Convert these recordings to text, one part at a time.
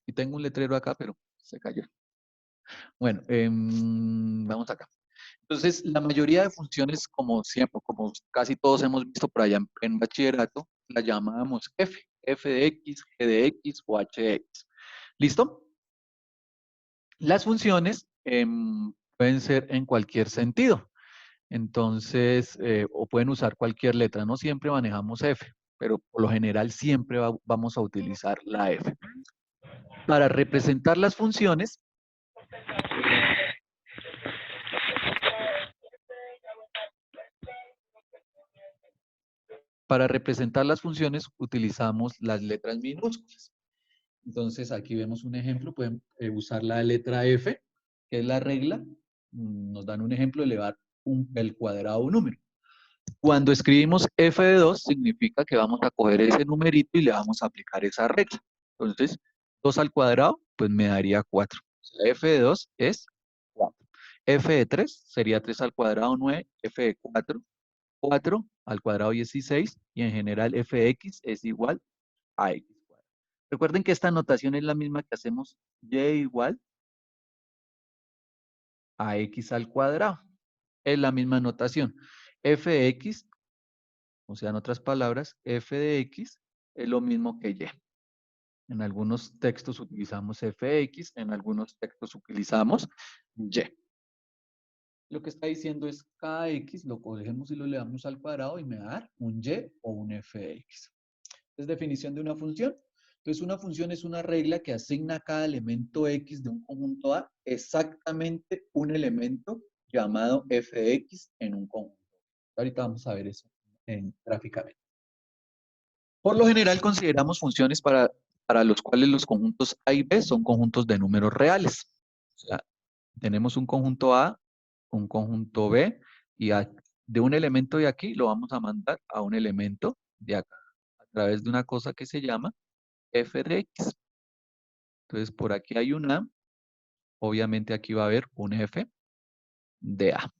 Y tengo un letrero acá, pero se cayó. Bueno, vamos acá. Entonces, la mayoría de funciones, como siempre, como casi todos hemos visto por allá en bachillerato, la llamábamos f de x, g de x o h de x. ¿Listo? Las funciones pueden ser en cualquier sentido. Entonces, o pueden usar cualquier letra. No siempre manejamos f, pero por lo general siempre vamos a utilizar la f. Para representar las funciones, utilizamos las letras minúsculas. Entonces, aquí vemos un ejemplo. Pueden usar la letra f, que es la regla. Nos dan un ejemplo, elevar el cuadrado a un número. Cuando escribimos f de 2, significa que vamos a coger ese numerito y le vamos a aplicar esa regla. Entonces, 2 al cuadrado, pues me daría 4. O sea, f de 2 es 4. F de 3 sería 3 al cuadrado, 9. F de 4, 4 al cuadrado, 16. Y en general, f de x es igual a x cuadrado. Recuerden que esta notación es la misma que hacemos y igual a x al cuadrado. Es la misma notación. F de x, o sea, en otras palabras, f de x es lo mismo que y. En algunos textos utilizamos fx, en algunos textos utilizamos y. Lo que está diciendo es cada x lo cogemos y lo elevamos al cuadrado y me va a dar un y o un fx. Es definición de una función. Entonces, una función es una regla que asigna a cada elemento x de un conjunto A exactamente un elemento llamado f de x en un conjunto. Ahorita vamos a ver eso gráficamente. Por lo general consideramos funciones para los cuales los conjuntos A y B son conjuntos de números reales. O sea, tenemos un conjunto A, un conjunto B, y de un elemento de aquí lo vamos a mandar a un elemento de acá, a través de una cosa que se llama f de x. Entonces, por aquí hay un A, obviamente aquí va a haber un f de A.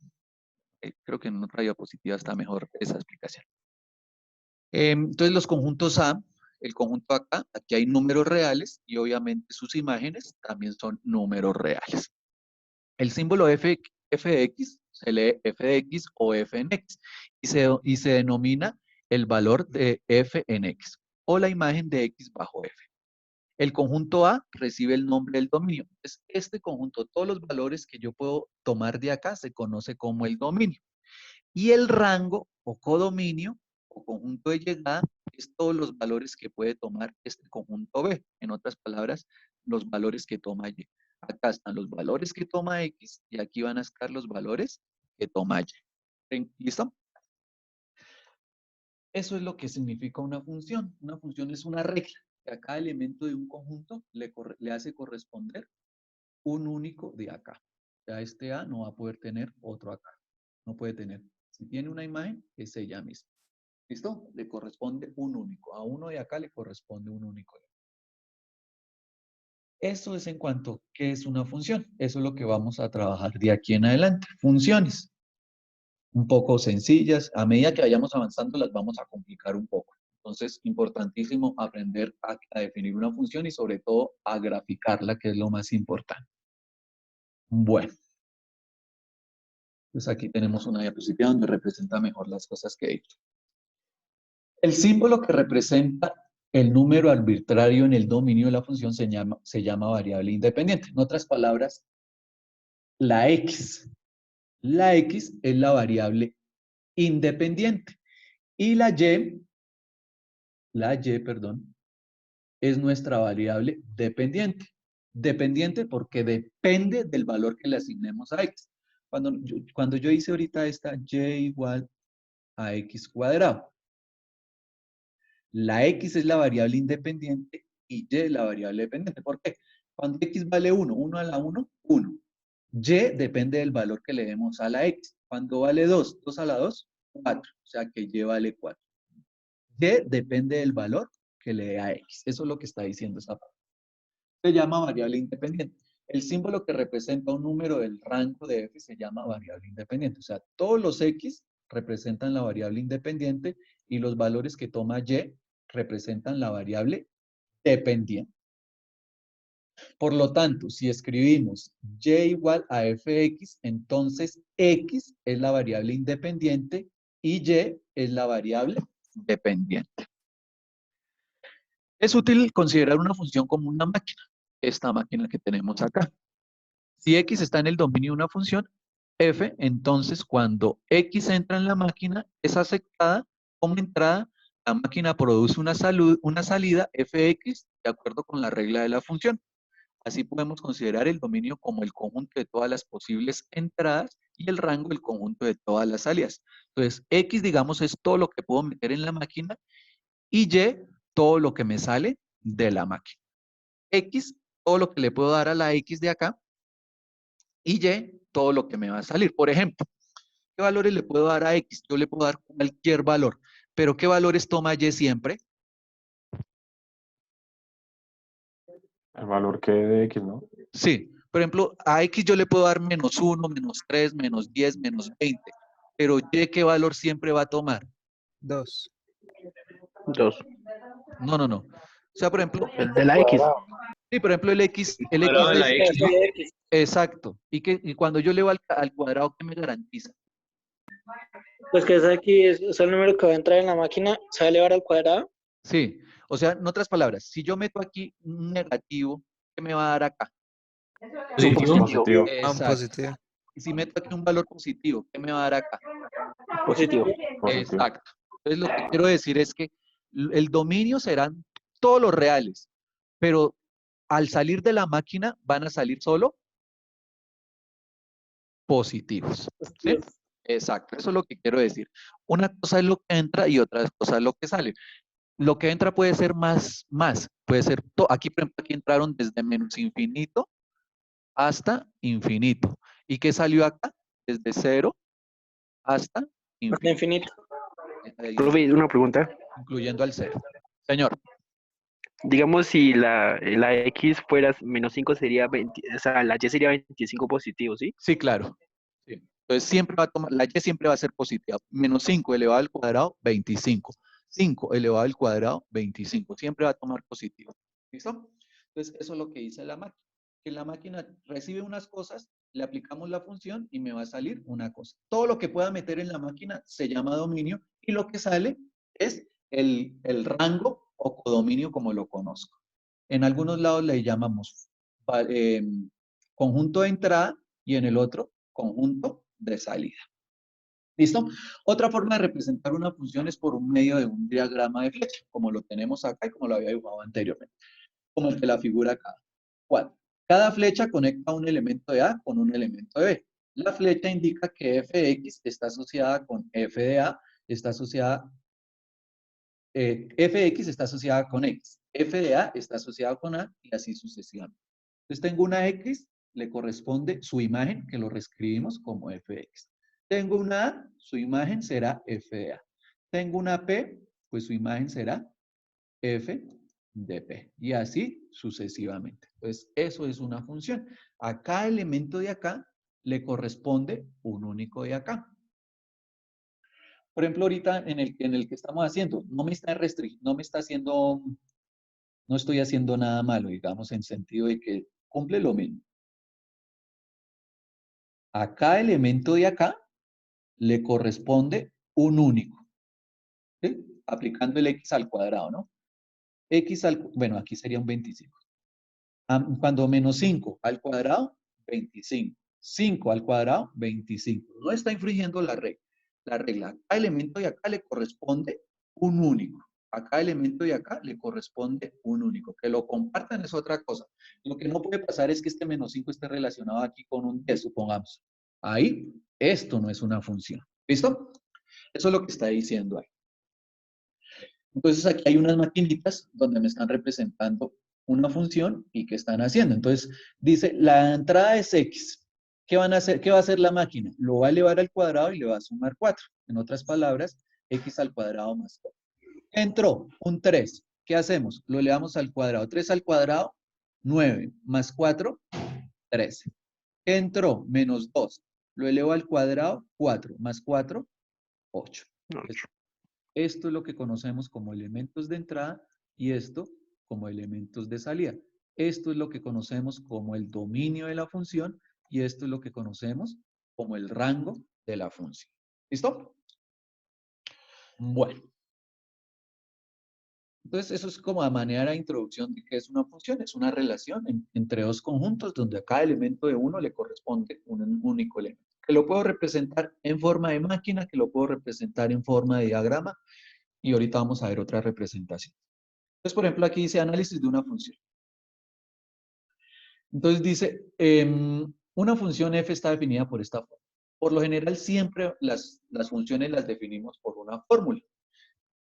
Creo que en otra diapositiva está mejor esa explicación. Entonces, los conjuntos A, el conjunto acá, aquí hay números reales y obviamente sus imágenes también son números reales. El símbolo f de x se lee f de x o f en x y se denomina el valor de f en x o la imagen de x bajo f. El conjunto A recibe el nombre del dominio. Entonces, este conjunto, todos los valores que yo puedo tomar de acá se conoce como el dominio. Y el rango o codominio o conjunto de llegada es todos los valores que puede tomar este conjunto B. En otras palabras, los valores que toma Y. Acá están los valores que toma X y aquí van a estar los valores que toma Y. ¿Listo? Eso es lo que significa una función. Una función es una regla que a cada elemento de un conjunto le hace corresponder un único de acá. Ya este A no va a poder tener otro acá. No puede tener. Si tiene una imagen, es ella misma. ¿Listo? Le corresponde un único. A uno de acá le corresponde un único. Eso es en cuanto a qué es una función. Eso es lo que vamos a trabajar de aquí en adelante. Funciones. Un poco sencillas. A medida que vayamos avanzando, las vamos a complicar un poco. Entonces, importantísimo aprender a definir una función y sobre todo a graficarla, que es lo más importante. Bueno, pues aquí tenemos una diapositiva donde representa mejor las cosas que he dicho. El símbolo que representa el número arbitrario en el dominio de la función se llama variable independiente. En otras palabras, la X. La X es la variable independiente. Y perdón, es nuestra variable dependiente. Dependiente porque depende del valor que le asignemos a X. Cuando yo hice ahorita esta Y igual a X cuadrado, la X es la variable independiente y Y es la variable dependiente. ¿Por qué? Cuando X vale 1, 1 a la 1, 1. Y depende del valor que le demos a la X. Cuando vale 2, 2 a la 2, 4. O sea que Y vale 4. Y depende del valor que le dé a X. Eso es lo que está diciendo esa parte. Se llama variable independiente. El símbolo que representa un número del rango de f se llama variable independiente. O sea, todos los x representan la variable independiente y los valores que toma y representan la variable dependiente. Por lo tanto, si escribimos y igual a fx, entonces x es la variable independiente y y es la variable dependiente. Es útil considerar una función como una máquina, esta máquina que tenemos acá. Si x está en el dominio de una función f, entonces cuando x entra en la máquina, es aceptada como entrada, la máquina produce una salida fx de acuerdo con la regla de la función. Así podemos considerar el dominio como el conjunto de todas las posibles entradas y el rango el conjunto de todas las salidas. Entonces, x, digamos, es todo lo que puedo meter en la máquina y y, todo lo que me sale de la máquina. X, todo lo que le puedo dar a la x de acá y y, todo lo que me va a salir. Por ejemplo, ¿qué valores le puedo dar a x? Yo le puedo dar cualquier valor, pero ¿qué valores toma y siempre? El valor que de X, ¿no? Sí, por ejemplo, a X yo le puedo dar -1, -3, -10, -20, pero Y, ¿qué valor siempre va a tomar? 2. 2. No, no, no. O sea, por ejemplo, El de la X. sí, por ejemplo, el Cuadrado X de la es X, ¿no? exacto. Y cuando yo le voy al cuadrado, ¿qué me garantiza? Pues que ese aquí es el número que va a entrar en la máquina, se va a elevar al cuadrado. Sí, o sea, en otras palabras, si yo meto aquí un negativo, ¿qué me va a dar acá? Un positivo. Exacto. Positivo. Y si meto aquí un valor positivo, ¿qué me va a dar acá? Positivo. Positivo. Exacto. Entonces, lo que quiero decir es que el dominio serán todos los reales, pero al salir de la máquina van a salir solo positivos. ¿Sí? Exacto, eso es lo que quiero decir. Una cosa es lo que entra y otra cosa es lo que sale. Lo que entra puede ser más, puede ser, aquí por ejemplo, aquí entraron desde menos infinito hasta infinito. ¿Y qué salió acá? Desde 0 hasta Hasta infinito, infinito. Profe, una pregunta. incluyendo al 0. Señor, Digamos, si la X fuera -5 sería 20, o sea, la Y sería 25 positivo, ¿sí? sí, claro. Sí. Entonces siempre va a tomar, la y siempre va a ser positiva. -5 elevado al cuadrado, 25. 5 elevado al cuadrado, 25. Siempre va a tomar positivo. ¿Listo? Entonces eso es lo que dice la máquina. Que la máquina recibe unas cosas, le aplicamos la función y me va a salir una cosa. Todo lo que pueda meter en la máquina se llama dominio y lo que sale es el rango o codominio como lo conozco. En algunos lados le llamamos conjunto de entrada y en el otro conjunto de salida. ¿Listo? Otra forma de representar una función es por un medio de un diagrama de flecha, como lo tenemos acá y como lo había dibujado anteriormente, como el que la figura acá. 4. Cada flecha conecta un elemento de A con un elemento de B. La flecha indica que fx está asociada con f de A, está asociada, fx está asociada con x, f de A está asociada con A y así sucesivamente. Entonces tengo una X, le corresponde su imagen, que lo reescribimos como fx. Tengo una A, su imagen será f de A. Tengo una P, pues su imagen será f de P. Y así sucesivamente. Entonces, eso es una función. A cada elemento de acá le corresponde un único de acá. Por ejemplo, ahorita en el que estamos haciendo, no me está no me está haciendo, no estoy haciendo nada malo, digamos, en sentido de que cumple lo mismo. A cada elemento de acá le corresponde un único, ¿sí? Aplicando el x al cuadrado, ¿no? Bueno, aquí sería un 25. Cuando -5 al cuadrado, 25. 5 al cuadrado, 25. No está infringiendo la regla. La regla, a cada elemento de acá le corresponde un único. A cada elemento de acá le corresponde un único. Que lo compartan es otra cosa. Lo que no puede pasar es que este -5 esté relacionado aquí con un 10, supongamos. Ahí, esto no es una función. ¿Listo? Eso es lo que está diciendo ahí. Entonces aquí hay unas maquinitas donde me están representando una función y qué están haciendo. Entonces dice, la entrada es x. ¿Qué van a hacer? ¿Qué va a hacer la máquina? Lo va a elevar al cuadrado y le va a sumar 4. En otras palabras, x al cuadrado más 4. Entró un 3. ¿Qué hacemos? Lo elevamos al cuadrado. 3 al cuadrado, 9. Más 4, 13. Entró -2. Lo elevo al cuadrado, 4. Más 4, 8. Esto es lo que conocemos como elementos de entrada y esto como elementos de salida. Esto es lo que conocemos como el dominio de la función y esto es lo que conocemos como el rango de la función. ¿Listo? Bueno. Entonces, eso es como a manera de introducción de qué es una función. Es una relación entre dos conjuntos donde a cada elemento de uno le corresponde un único elemento. Que lo puedo representar en forma de máquina, que lo puedo representar en forma de diagrama, y ahorita vamos a ver otra representación. Entonces, por ejemplo, aquí dice análisis de una función. Entonces dice, una función f está definida por esta forma. Por lo general, siempre las funciones las definimos por una fórmula.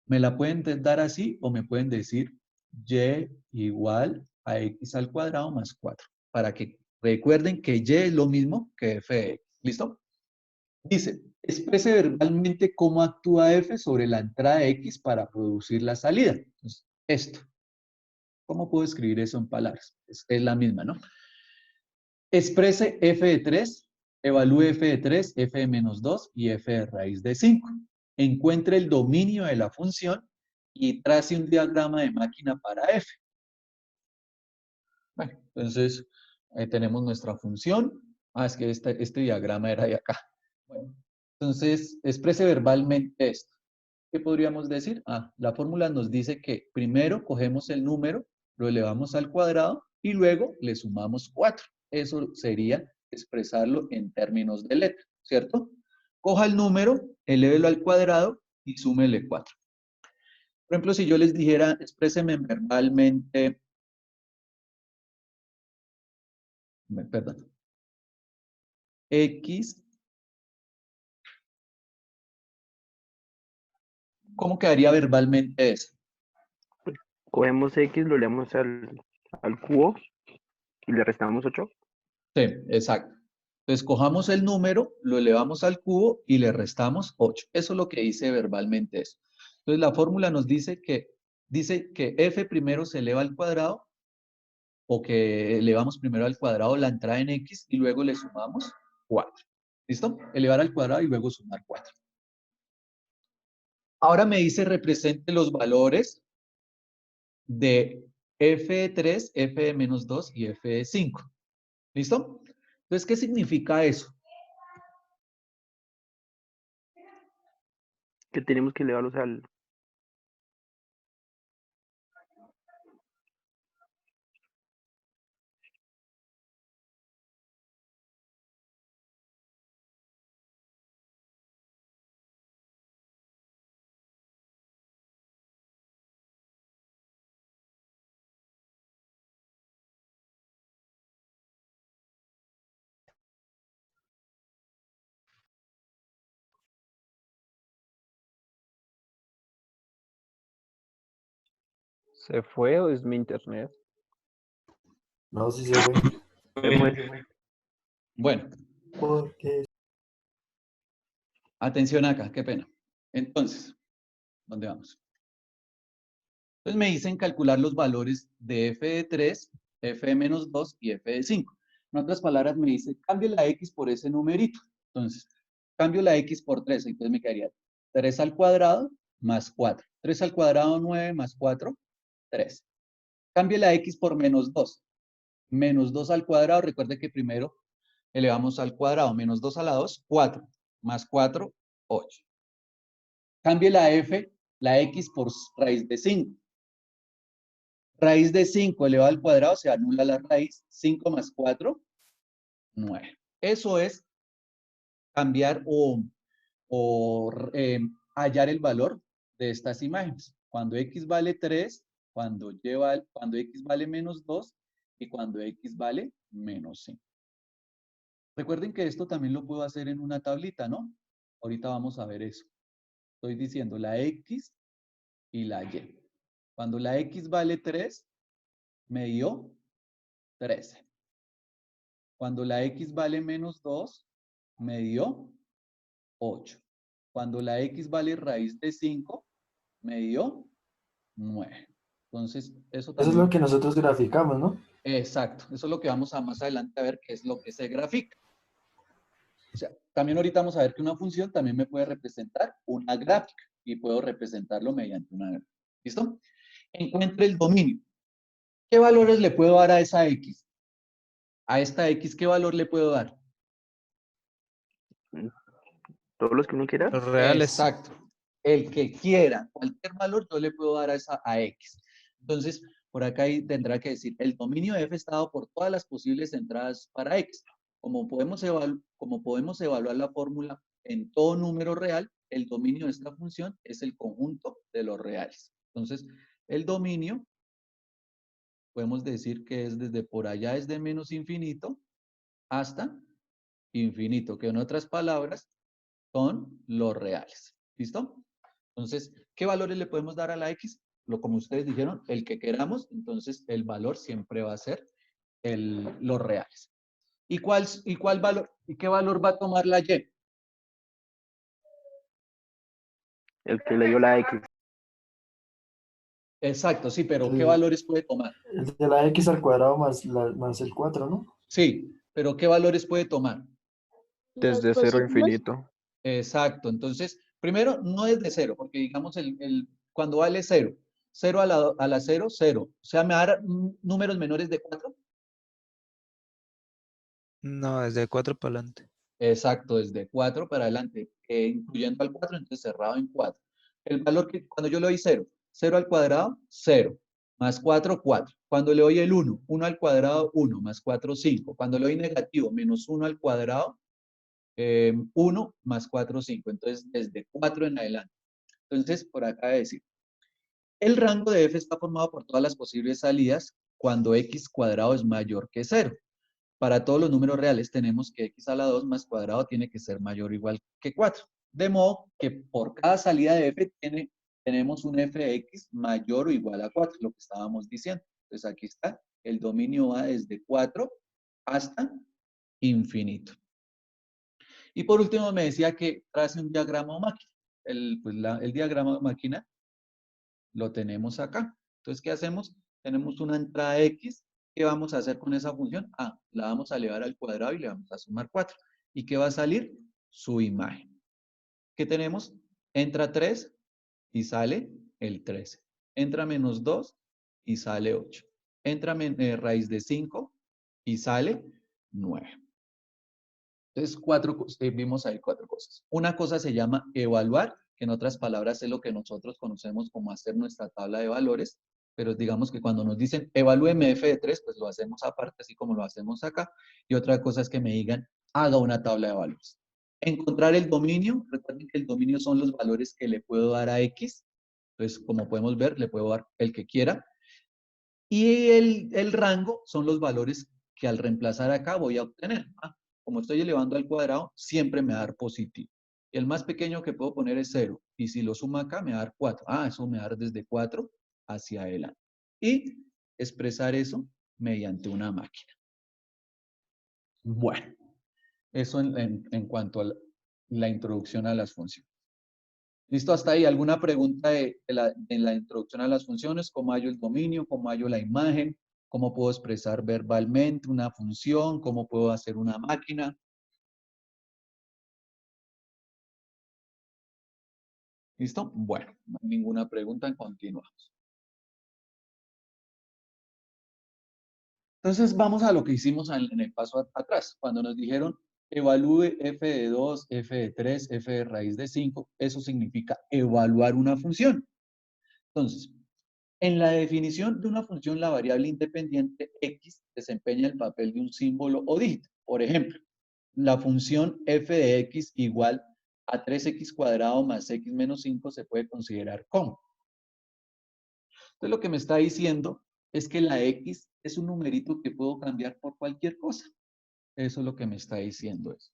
Me la pueden dar así o me pueden decir y igual a x al cuadrado más 4. Para que recuerden que y es lo mismo que f de x. ¿Listo? Dice, exprese verbalmente cómo actúa f sobre la entrada de x para producir la salida. Entonces, esto. ¿Cómo puedo escribir eso en palabras? Es la misma, ¿no? Exprese f de 3, evalúe f de 3, f de menos 2 y f de raíz de 5. Encuentre el dominio de la función y trace un diagrama de máquina para f. Bueno, entonces tenemos nuestra función. Es que este diagrama era de acá. Bueno, entonces exprese verbalmente esto. ¿Qué podríamos decir? La fórmula nos dice que primero cogemos el número, lo elevamos al cuadrado y luego le sumamos 4. Eso sería expresarlo en términos de letra, ¿cierto? Coja el número, elévelo al cuadrado y súmele 4. Por ejemplo, si yo les dijera, expréseme verbalmente, perdón, x, ¿cómo quedaría verbalmente eso? Cogemos X, lo leemos al cubo y le restamos 8. Sí, exacto. Entonces, cojamos el número, lo elevamos al cubo y le restamos 8. Eso es lo que dice verbalmente eso. Entonces, la fórmula nos dice que f primero se eleva al cuadrado o que elevamos primero al cuadrado la entrada en x y luego le sumamos 4. ¿Listo? Elevar al cuadrado y luego sumar 4. Ahora me dice represente los valores de f de 3, f de menos 2 y f de 5. ¿Listo? Entonces, ¿qué significa eso? Que tenemos que elevarlos al... ¿Se fue o es mi internet? No, sí se fue. Se fue. Bueno, Porque atención acá, qué pena. Entonces, ¿dónde vamos? Entonces me dicen calcular los valores de f de 3, f de menos 2 y f de 5. En otras palabras, me dice, cambie la x por ese numerito. Entonces, cambio la x por 3, entonces me quedaría 3 al cuadrado más 4. 3 al cuadrado, 9 más 4, 3. Cambie la x por menos 2. Menos 2 al cuadrado, recuerde que primero elevamos al cuadrado, menos 2 a la 2, 4. Más 4, 8. Cambie la f, la x por raíz de 5. Raíz de 5 elevado al cuadrado, se anula la raíz. 5 más 4, 9. Eso es cambiar o hallar el valor de estas imágenes. Cuando x vale 3, cuando x vale menos 2 y cuando x vale menos 5. Recuerden que esto también lo puedo hacer en una tablita, ¿no? Ahorita vamos a ver eso. Estoy diciendo la x y la y. Cuando la x vale 3, me dio 13. Cuando la x vale menos 2, me dio 8. Cuando la x vale raíz de 5, me dio 9. Entonces, eso eso es también lo que nosotros graficamos, ¿no? Exacto. Eso es lo que vamos a más adelante a ver qué es lo que se grafica. O sea, también ahorita vamos a ver que una función también me puede representar una gráfica y puedo representarlo mediante una gráfica. ¿Listo? Encuentre el dominio. ¿Qué valores le puedo dar a esa X? A esta X, ¿qué valor le puedo dar? Todos los que uno quiera. Los reales. Exacto. El que quiera, cualquier valor yo le puedo dar a X. Entonces, por acá ahí tendrá que decir, el dominio f está dado por todas las posibles entradas para X. Como podemos evaluar la fórmula en todo número real, el dominio de esta función es el conjunto de los reales. Entonces, el dominio, podemos decir que es desde por allá, es de menos infinito hasta infinito, que en otras palabras son los reales. ¿Listo? Entonces, ¿qué valores le podemos dar a la X? Como ustedes dijeron, el que queramos, entonces el valor siempre va a ser los reales. ¿Y cuál valor, y qué valor va a tomar la Y? El que le dio la X. Exacto, sí, pero ¿qué Sí. valores puede tomar? El de la x al cuadrado más el 4, ¿no? Sí, pero ¿qué valores puede tomar? Desde cero a infinito. Exacto, entonces, primero, no es de cero, porque digamos, cuando vale cero, cero a la cero, cero. O sea, me va a dar números menores de 4. No, desde 4 para adelante. Exacto, desde 4 para adelante, incluyendo al 4, entonces cerrado en 4. El valor que, cuando yo le doy 0, 0 al cuadrado, 0, más 4, 4. Cuando le doy el 1, 1 al cuadrado, 1, más 4, 5. Cuando le doy negativo, menos 1 al cuadrado, 1 más 4, 5. Entonces, desde 4 en adelante. Entonces, por acá decir, el rango de f está formado por todas las posibles salidas cuando x cuadrado es mayor que 0. Para todos los números reales tenemos que x a la 2 más cuadrado tiene que ser mayor o igual que 4. De modo que por cada salida de f tenemos un f de x mayor o igual a 4, lo que estábamos diciendo. Entonces aquí está, el dominio va desde 4 hasta infinito. Y por último me decía que trace un diagrama o máquina. El diagrama de máquina lo tenemos acá. Entonces, ¿qué hacemos? Tenemos una entrada x. ¿Qué vamos a hacer con esa función? Ah, la vamos a elevar al cuadrado y le vamos a sumar 4. ¿Y qué va a salir? Su imagen. ¿Qué tenemos? Entra 3 y sale el 13. Entra menos 2 y sale 8. Entra raíz de 5 y sale 9. Entonces, vimos ahí 4 cosas. Una cosa se llama evaluar, que en otras palabras es lo que nosotros conocemos como hacer nuestra tabla de valores, pero digamos que cuando nos dicen evalúeme f de 3, pues lo hacemos aparte, así como lo hacemos acá. Y otra cosa es que me digan, haga una tabla de valores. Encontrar el dominio, recuerden que el dominio son los valores que le puedo dar a x. Entonces, como podemos ver, le puedo dar el que quiera. Y el rango son los valores que al reemplazar acá voy a obtener. Como estoy elevando al cuadrado, siempre me va a dar positivo. Y el más pequeño que puedo poner es 0. Y si lo sumo acá, me va a dar 4. Eso me va a dar desde 4 hacia adelante. Y expresar eso mediante una máquina. Bueno, eso en cuanto a la introducción a las funciones. ¿Listo? Hasta ahí. ¿Alguna pregunta en la introducción a las funciones? ¿Cómo hallo el dominio? ¿Cómo hallo la imagen? ¿Cómo puedo expresar verbalmente una función? ¿Cómo puedo hacer una máquina? ¿Listo? Bueno, no hay ninguna pregunta, continuamos. Entonces vamos a lo que hicimos en el paso atrás. Cuando nos dijeron evalúe f de 2, f de 3, f de raíz de 5, eso significa evaluar una función. Entonces, en la definición de una función, la variable independiente x desempeña el papel de un símbolo o dígito. Por ejemplo, la función f de x igual a 3x cuadrado más x menos 5 se puede considerar como. Entonces, lo que me está diciendo es que la x es un numerito que puedo cambiar por cualquier cosa. Eso es lo que me está diciendo eso.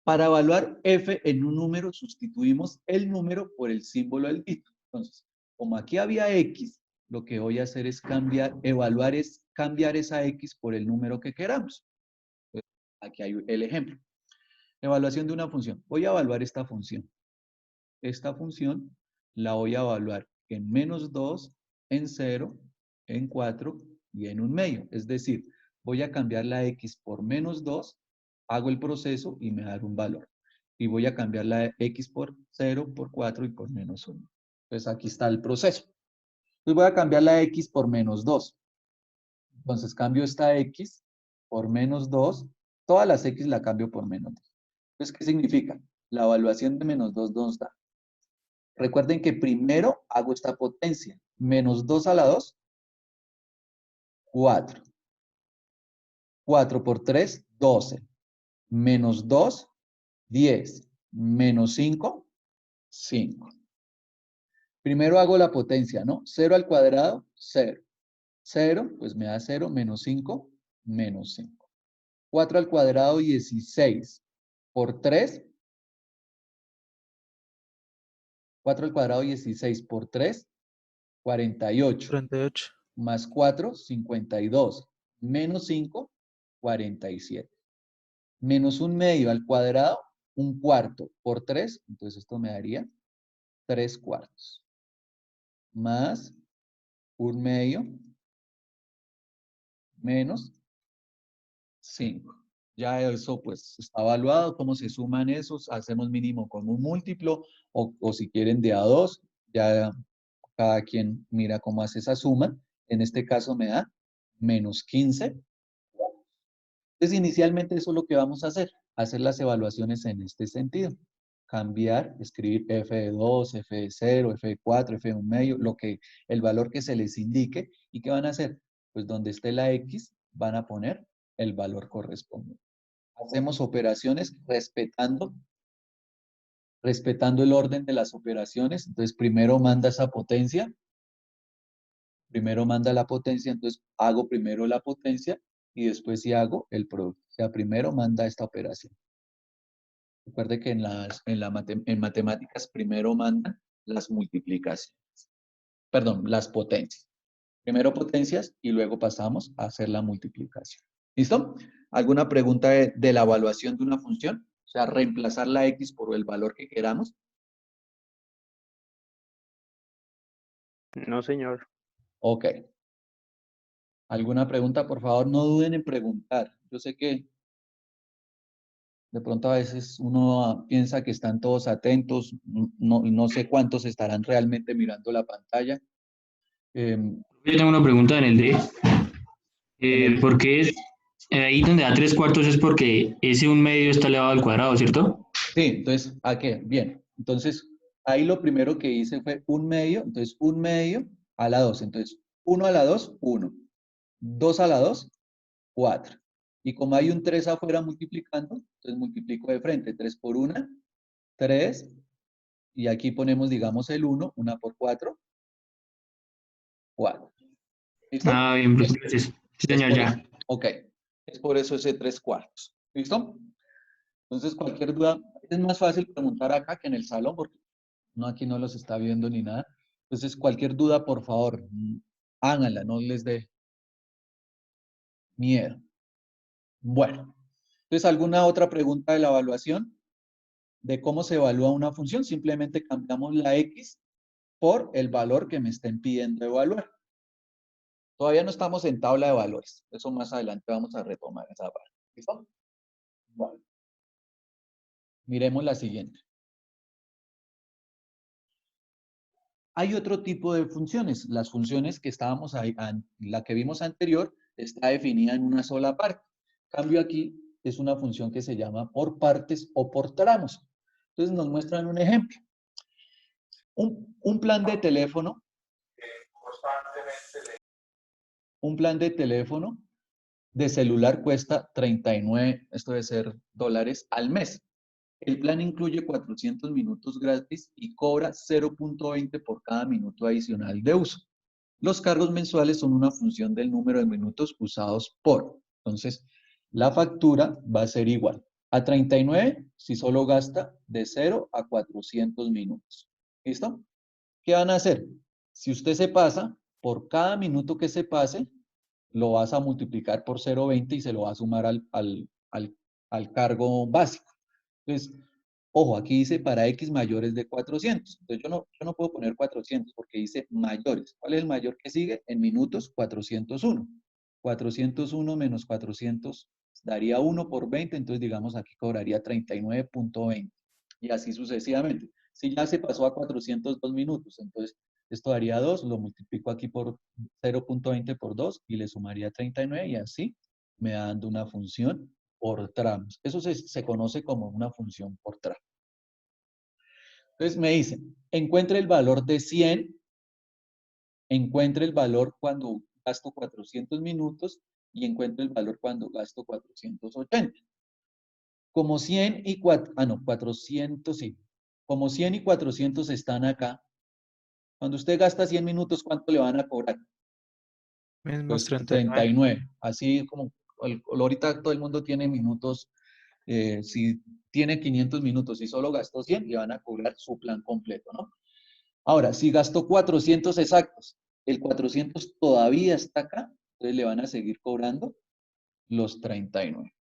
Para evaluar f en un número, sustituimos el número por el símbolo del dígito. Entonces, como aquí había x, lo que voy a hacer es evaluar es cambiar esa x por el número que queramos. Entonces, aquí hay el ejemplo. Evaluación de una función. Voy a evaluar esta función. Esta función la voy a evaluar en menos 2, en 0, en 4 y en un medio. Es decir, voy a cambiar la x por menos 2, hago el proceso y me da un valor. Y voy a cambiar la x por 0, por 4 y por menos 1. Entonces aquí está el proceso. Entonces voy a cambiar la x por menos 2. Entonces cambio esta X por menos 2. Todas las X la cambio por menos 2. Entonces, ¿qué significa? La evaluación de menos 2 nos da. Recuerden que primero hago esta potencia. Menos 2 a la 2, 4. 4 por 3, 12. Menos 2, 10. Menos 5, 5. Primero hago la potencia, ¿no? 0 al cuadrado, 0. 0, pues me da 0, menos 5, menos 5. 4 al cuadrado, 16. Por 3, 4 al cuadrado, 16. Por 3, 48. 38. Más 4, 52. Menos 5, 47. Menos 1/2 al cuadrado, 1/4. Por 3, entonces esto me daría 3/4. Más 1/2 menos 5. Ya eso pues está evaluado. ¿Cómo se suman esos? Hacemos mínimo con un múltiplo o si quieren de a 2. Ya cada quien mira cómo hace esa suma. En este caso me da menos 15. Entonces inicialmente eso es lo que vamos a hacer las evaluaciones en este sentido. Cambiar, escribir f de 2, f de 0, f de 4, f de 1/2, el valor que se les indique. ¿Y qué van a hacer? Pues donde esté la X, van a poner el valor correspondiente. Hacemos operaciones respetando el orden de las operaciones. Entonces, primero manda esa potencia. Primero manda la potencia, entonces hago primero la potencia y después sí hago el producto. O sea, primero manda esta operación. Recuerde que en matemáticas primero mandan las multiplicaciones. Perdón, las potencias. Primero potencias y luego pasamos a hacer la multiplicación. ¿Listo? ¿Alguna pregunta de la evaluación de una función? O sea, reemplazar la X por el valor que queramos. No, señor. Ok. ¿Alguna pregunta? Por favor, no duden en preguntar. Yo sé que de pronto a veces uno piensa que están todos atentos. No sé cuántos estarán realmente mirando la pantalla. Yo tengo una pregunta en el D. ¿Por qué es ahí donde da 3/4 es porque ese 1/2 está elevado al cuadrado, ¿cierto? Sí, entonces, ¿a qué? Bien. Entonces, ahí lo primero que hice fue 1/2. Entonces, 1/2 a la 2. Entonces, 1 a la 2, 1. 2 a la 2, 4. Y como hay un 3 afuera multiplicando, entonces multiplico de frente. 3 por 1, 3. Y aquí ponemos, digamos, el 1. 1 por 4, 4. ¿Listo? Ah, bien, pues gracias. Sí, Es señor, por ya. eso. Ok. Es por eso ese 3/4. ¿Listo? Entonces, cualquier duda, es más fácil preguntar acá que en el salón, porque no, aquí no los está viendo ni nada. Entonces, cualquier duda, por favor, háganla, no les dé miedo. Bueno, entonces, ¿alguna otra pregunta de la evaluación? De cómo se evalúa una función, simplemente cambiamos la X por el valor que me estén pidiendo evaluar. Todavía no estamos en tabla de valores. Eso más adelante vamos a retomar esa parte. ¿Listo? Bueno. Miremos la siguiente. Hay otro tipo de funciones. Las funciones que estábamos ahí, la que vimos anterior, está definida en una sola parte. Cambio aquí es una función que se llama por partes o por tramos. Entonces nos muestran un ejemplo. Un plan de teléfono. Un plan de teléfono de celular cuesta 39, esto debe ser dólares, al mes. El plan incluye 400 minutos gratis y cobra 0.20 por cada minuto adicional de uso. Los cargos mensuales son una función del número de minutos usados por. Entonces, la factura va a ser igual a 39 si solo gasta de 0 a 400 minutos. ¿Listo? ¿Qué van a hacer? Si usted se pasa, por cada minuto que se pase, lo vas a multiplicar por 0.20 y se lo va a sumar al cargo básico. Entonces, ojo, aquí dice para X mayores de 400. Entonces, yo no puedo poner 400 porque dice mayores. ¿Cuál es el mayor que sigue? En minutos, 401. 401 menos 400 daría 1 por 20, entonces digamos aquí cobraría 39.20. Y así sucesivamente. Si ya se pasó a 402 minutos, entonces Esto daría 2, lo multiplico aquí por 0.20 por 2 y le sumaría 39 y así me da dando una función por tramos. Eso se conoce como una función por tramo. Entonces me dicen, encuentre el valor de 100, encuentre el valor cuando gasto 400 minutos y encuentre el valor cuando gasto 480. Como 100 y 400, sí. Como 100 y 400 están acá, cuando usted gasta 100 minutos, ¿cuánto le van a cobrar? Mismos Pues 39. 39. Así como ahorita todo el mundo tiene minutos, si tiene 500 minutos y solo gastó 100, le van a cobrar su plan completo, ¿no? Ahora, si gastó 400 exactos, el 400 todavía está acá, entonces le van a seguir cobrando los 39.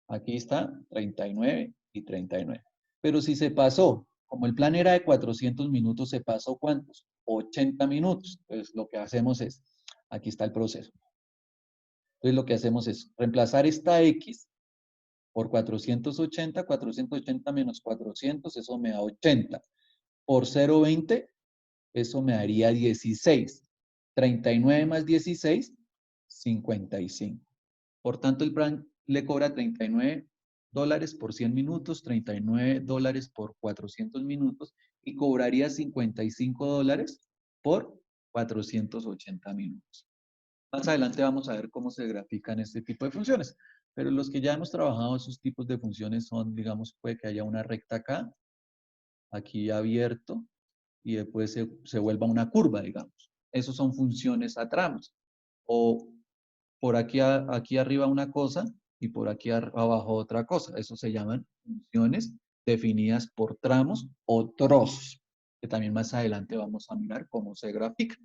Aquí está 39 y 39. Pero si se pasó, como el plan era de 400 minutos, se pasó ¿cuántos? 80 minutos. Entonces lo que hacemos es, aquí está el proceso. Entonces lo que hacemos es reemplazar esta X por 480, 480 menos 400, eso me da 80. Por 0,20, eso me daría 16. 39 más 16, 55. Por tanto, el plan le cobra $39 por 100 minutos, $39 por 400 minutos y cobraría $55 por 480 minutos. Más adelante vamos a ver cómo se grafican este tipo de funciones. Pero los que ya hemos trabajado esos tipos de funciones son, digamos, puede que haya una recta acá, aquí abierto, y después se vuelva una curva, digamos. Esos son funciones a tramos. O por aquí, aquí arriba una cosa y por aquí abajo otra cosa. Eso se llaman funciones definidas por tramos o trozos, que también más adelante vamos a mirar cómo se grafica.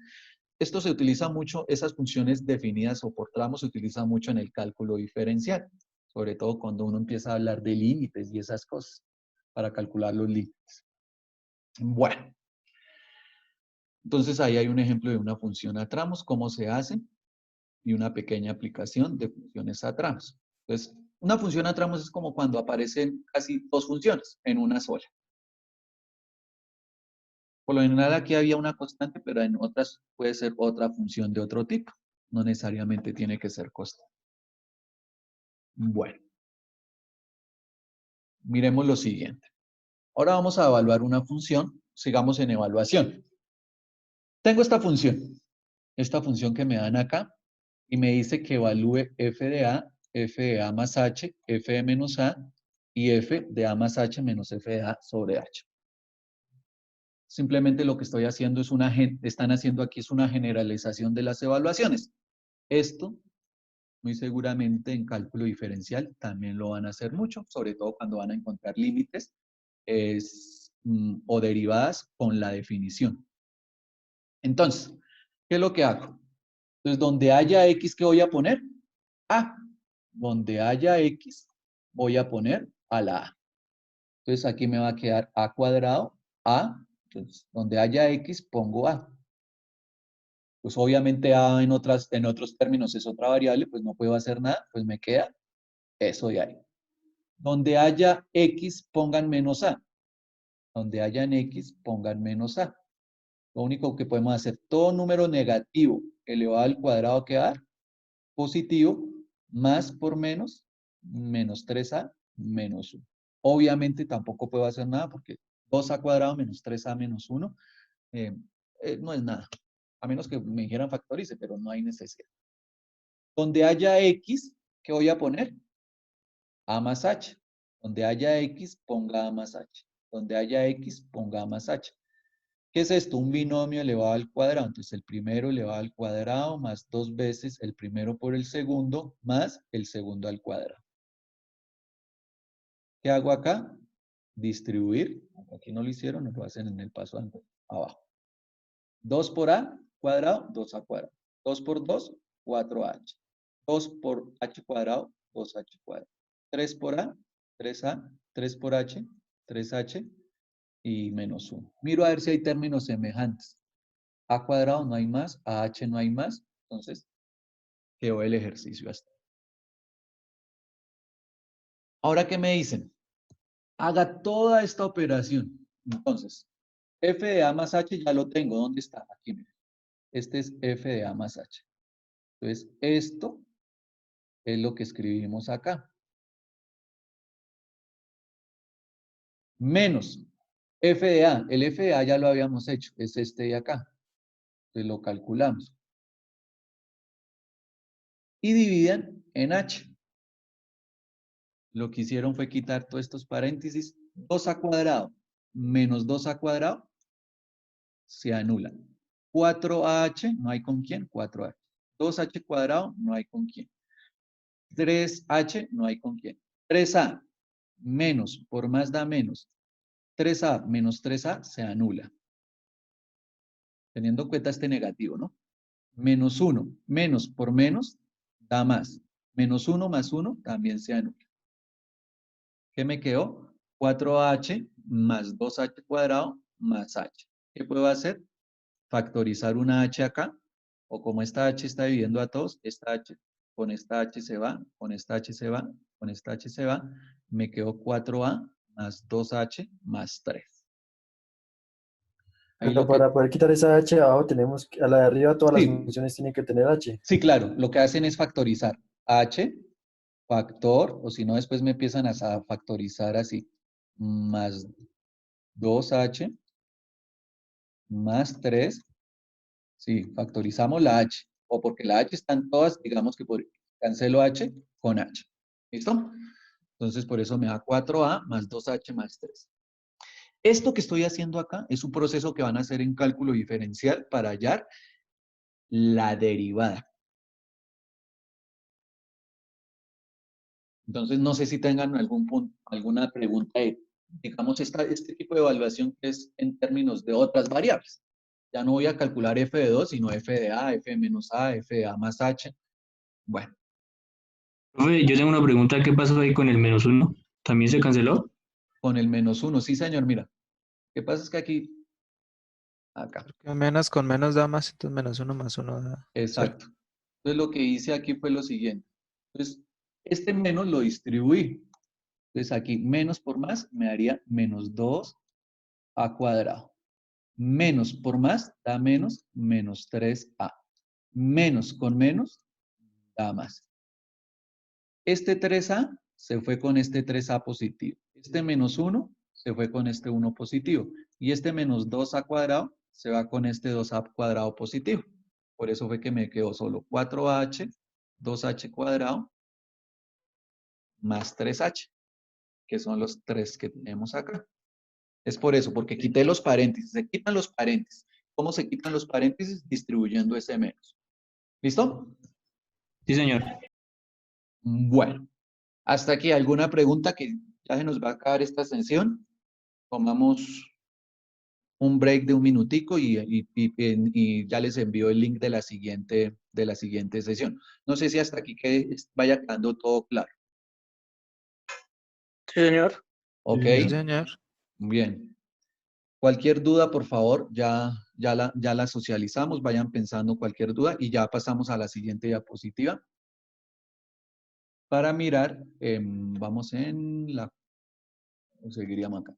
Esto se utiliza mucho, esas funciones definidas o por tramos se utilizan mucho en el cálculo diferencial, sobre todo cuando uno empieza a hablar de límites y esas cosas, para calcular los límites. Bueno, entonces ahí hay un ejemplo de una función a tramos, cómo se hace, y una pequeña aplicación de funciones a tramos. Entonces, una función a tramos es como cuando aparecen casi dos funciones en una sola. Por lo general aquí había una constante, pero en otras puede ser otra función de otro tipo. No necesariamente tiene que ser constante. Bueno, miremos lo siguiente. Ahora vamos a evaluar una función. Sigamos en evaluación. Tengo esta función que me dan acá, y me dice que evalúe f de a más h, f de menos a, y f de a más h menos f de a sobre h. Simplemente lo que estoy haciendo es están haciendo aquí es una generalización de las evaluaciones. Esto, muy seguramente en cálculo diferencial, también lo van a hacer mucho, sobre todo cuando van a encontrar límites o derivadas con la definición. Entonces, ¿qué es lo que hago? Entonces, donde haya x, ¿qué voy a poner? A. Donde haya x, voy a poner a la a. Entonces, aquí me va a quedar a cuadrado, a. Entonces, donde haya x, pongo a. Pues obviamente a en otros términos es otra variable, pues no puedo hacer nada, pues me queda eso de ahí. Donde haya x, pongan menos a. Donde hayan x, pongan menos a. Lo único que podemos hacer, todo número negativo elevado al cuadrado quedar positivo, más por menos, menos 3a, menos 1. Obviamente tampoco puedo hacer nada porque 2a cuadrado menos 3a menos 1 no es nada. A menos que me dijeran factorice, pero no hay necesidad. Donde haya x, ¿qué voy a poner? A más h. Donde haya x, ponga a más h. Donde haya x, ponga a más h. ¿Qué es esto? Un binomio elevado al cuadrado. Entonces, el primero elevado al cuadrado más 2 veces el primero por el segundo más el segundo al cuadrado. ¿Qué hago acá? Distribuir. Aquí no lo hicieron, no lo hacen en el paso abajo. 2 por a cuadrado, 2a cuadrado. 2 por 2, 4h. 2 por h cuadrado, 2h cuadrado. 3 por a, 3a. 3 por h, 3h. Y menos 1. Miro a ver si hay términos semejantes. A cuadrado no hay más, a h no hay más, entonces quedó el ejercicio hasta. Ahora, ¿qué me dicen? Haga toda esta operación. Entonces, F de A más H ya lo tengo. ¿Dónde está? Aquí, miren. Este es F de A más H. Entonces, esto es lo que escribimos acá. Menos F de A. El F de A ya lo habíamos hecho. Es este de acá. Entonces lo calculamos. Y dividan en H. Lo que hicieron fue quitar todos estos paréntesis. 2 a cuadrado menos 2 a cuadrado se anulan. 4AH, no hay con quién, 4H. 2H cuadrado, no hay con quién. 3H, no hay con quién. 3A menos, por más da menos. 3A menos 3A se anula. Teniendo en cuenta este negativo, ¿no? Menos 1, menos por menos da más. Menos 1 más 1 también se anula. ¿Qué me quedó? 4H más 2H cuadrado más H. ¿Qué puedo hacer? Factorizar una H acá, o como esta H está dividiendo a todos, esta H, con esta H se va, con esta H se va, con esta H se va, me quedó 4A más 2H más 3. Ahí Pero lo que, para poder quitar esa H de abajo, tenemos a la de arriba, todas las sí, funciones tienen que tener H. sí, claro, lo que hacen es factorizar H, factor, o si no, después me empiezan a factorizar así, más 2H más 3. Sí, factorizamos la H, o porque la H están todas, digamos que cancelo H con H. ¿Listo? Entonces, por eso me da 4A más 2H más 3. Esto que estoy haciendo acá es un proceso que van a hacer en cálculo diferencial para hallar la derivada. Entonces, no sé si tengan algún punto, alguna pregunta de, digamos, este tipo de evaluación que es en términos de otras variables. Ya no voy a calcular f de 2, sino f de a, f de menos a, f de a más h. Bueno. Profe, yo tengo una pregunta, ¿qué pasó ahí con el -1? ¿También se canceló? Con el -1, sí, señor, mira. ¿Qué pasa? Es que aquí, acá. Porque menos con menos da más, entonces -1 más 1 da 0. Exacto. Entonces, lo que hice aquí fue lo siguiente. Entonces, este menos lo distribuí. Entonces, aquí menos por más me daría menos 2a cuadrado. Menos por más da menos, menos 3a. Menos con menos da más. Este 3a se fue con este 3a positivo. Este menos 1 se fue con este 1 positivo. Y este menos 2a cuadrado se va con este 2a cuadrado positivo. Por eso fue que me quedó solo 4h, 2h cuadrado, más 3h, que son los 3 que tenemos acá. Es por eso, porque quité los paréntesis. Se quitan los paréntesis. ¿Cómo se quitan los paréntesis? Distribuyendo ese menos. ¿Listo? Sí, señor. Bueno, hasta aquí. ¿Alguna pregunta que ya se nos va a acabar esta sesión? Tomamos un break de un minutico y ya les envío el link de la siguiente sesión. No sé si hasta aquí vaya quedando todo claro. Sí, señor. ¿Ok? Sí, señor. Bien. Cualquier duda, por favor, ya la socializamos. Vayan pensando cualquier duda y ya pasamos a la siguiente diapositiva. Para mirar, vamos en la... Seguiríamos acá.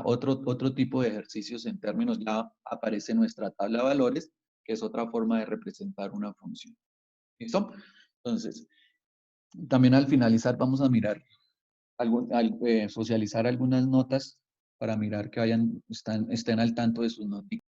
Otro tipo de ejercicios en términos, ya aparece nuestra tabla de valores, que es otra forma de representar una función. ¿Listo? Entonces, también al finalizar vamos a mirar, socializar algunas notas para mirar que estén al tanto de sus notas.